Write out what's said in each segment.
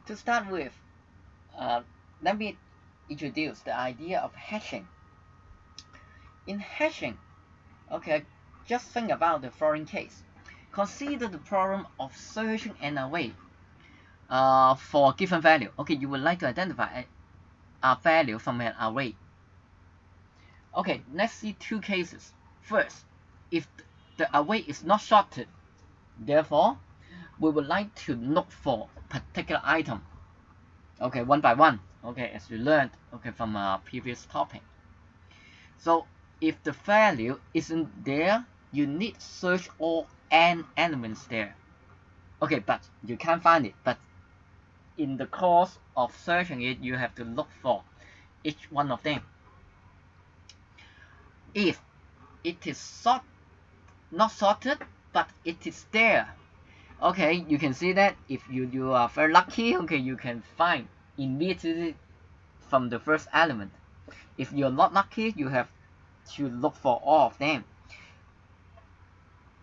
To start with, let me introduce the idea of hashing. In hashing, okay, just think about the following case. Consider the problem of searching an array for a given value. Okay, you would like to identify a value from an array. Okay, let's see two cases. First, if the array is not sorted, therefore, we would like to look for a particular item. Okay, one by one. Okay, as we learned, okay, from our previous topic. So if the value isn't there, you need to search all n elements there. Okay, but you can't find it. But in the course of searching it, you have to look for each one of them. If it is not sorted, but it is there, okay, you can see that if you are very lucky, okay, you can find immediately from the first element. If you're not lucky, you have to look for all of them.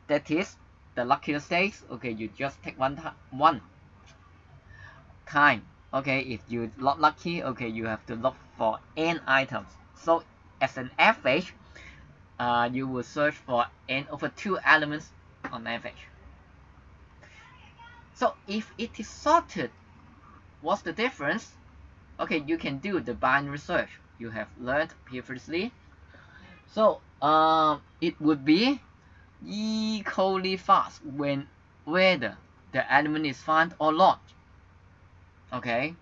That is the luckiest case. Okay, you just take one time. Okay, if you're not lucky, okay, you have to look for n items. So as an average, you will search for n over 2 elements on average. So if it is sorted, what's the difference? Okay, you can do the binary search you have learned previously. So it would be equally fast when whether the element is found or not. Okay,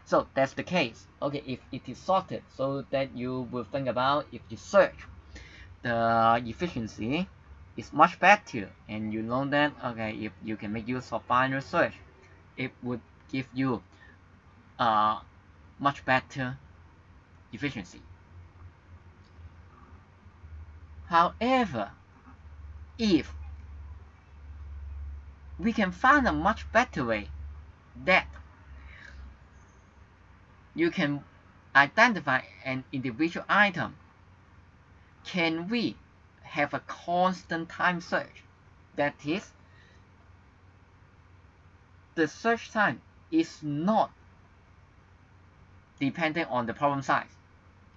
so that's the case. Okay, if it is sorted, so that you will think about if you search, the efficiency is much better, and you know that okay, if you can make use of binary search, it would give you much better efficiency. However, if we can find a much better way that you can identify an individual item, can we have a constant time search? That is, the search time is not dependent on the problem size.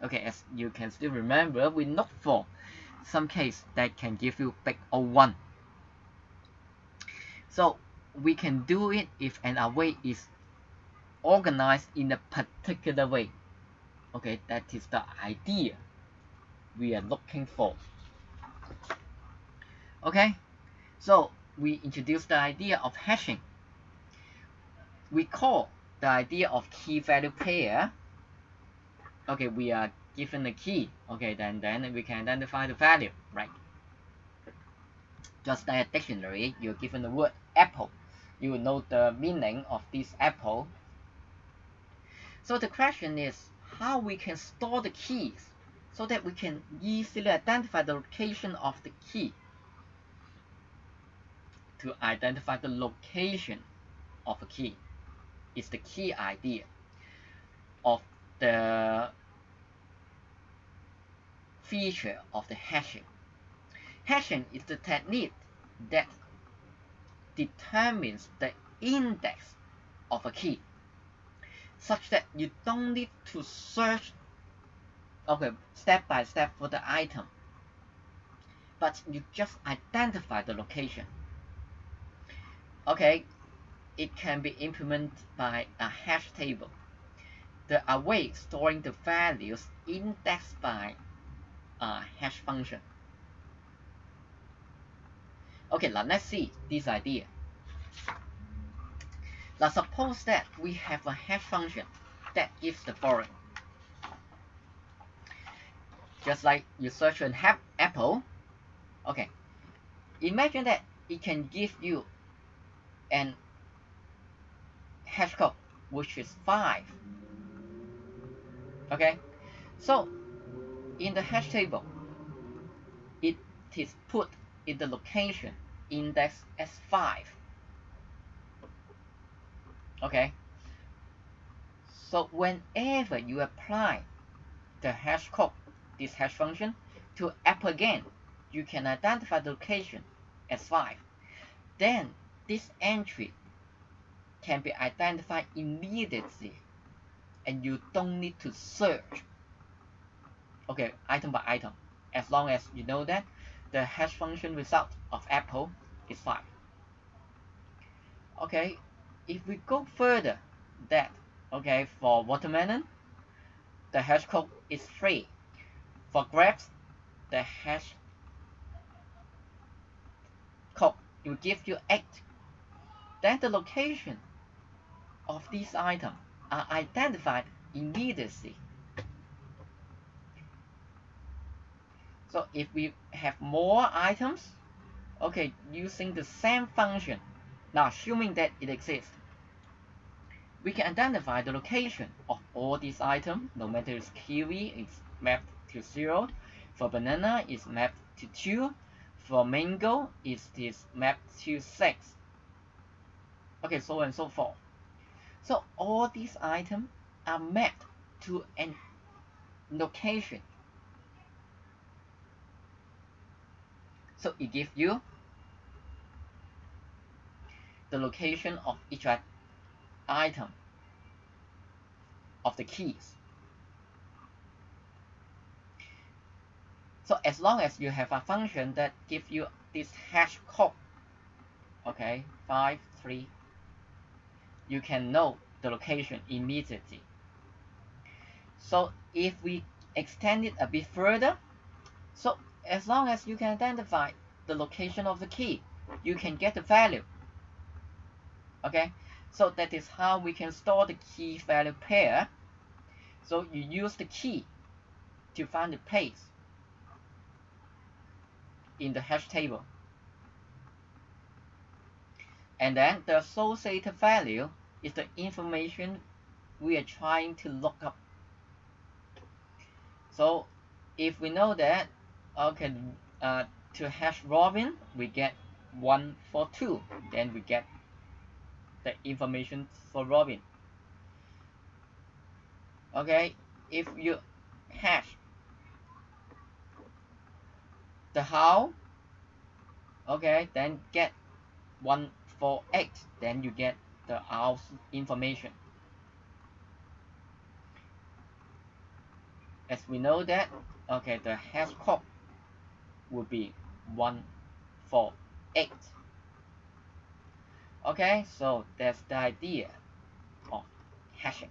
Okay, as you can still remember, we look for some case that can give you big O1. So we can do it if an array is organized in a particular way. Okay, that is the idea we are looking for. Okay, so we introduced the idea of hashing. We call the idea of key value pair. Okay, we are given a key. Okay, then we can identify the value, right? Just like a dictionary, you're given the word apple, you will know the meaning of this apple. So the question is how we can store the keys so that we can easily identify the location of the key. To identify the location of a key is the key idea of the feature of the hashing. Hashing is the technique that determines the index of a key, such that you don't need to search step by step for the item, but you just identify the location. Okay, it can be implemented by a hash table, the array storing the values indexed by a hash function. Okay, now let's see this idea. Now suppose that we have a hash function that gives the following. Just like you search an apple, okay, imagine that it can give you an hash code which is 5. Okay, so in the hash table, it is put in the location index as 5. Okay, so whenever you apply the hash code, this hash function, to apple again, you can identify the location as 5. Then this entry can be identified immediately, and you don't need to search, okay, item by item, as long as you know that the hash function result of apple is 5. Okay, if we go further, that, okay, for watermelon, the hash code is 3. For grapes, the hash code will give you 8. Then the location of these items are identified immediately. So if we have more items, okay, using the same function, now assuming that it exists, we can identify the location of all these items. No matter it's kiwi, it's mapped to 0. For banana, it's mapped to 2. For mango, it is mapped to 6. Okay, so on and so forth. So all these items are mapped to a location. So it gives you the location of each item of the keys. So as long as you have a function that gives you this hash code, okay, 5, 3, you can know the location immediately. So if we extend it a bit further, so as long as you can identify the location of the key, you can get the value. Okay, so that is how we can store the key value pair. So you use the key to find the place in the hash table, and then the associated value is the information we are trying to look up. So if we know that, okay, to hash Robin we get 142, then we get the information for Robin. Okay, if you hash the how, okay, then get 148, then you get the house information. As we know that, okay, the hash code would be 148. Okay, so that's the idea of hashing.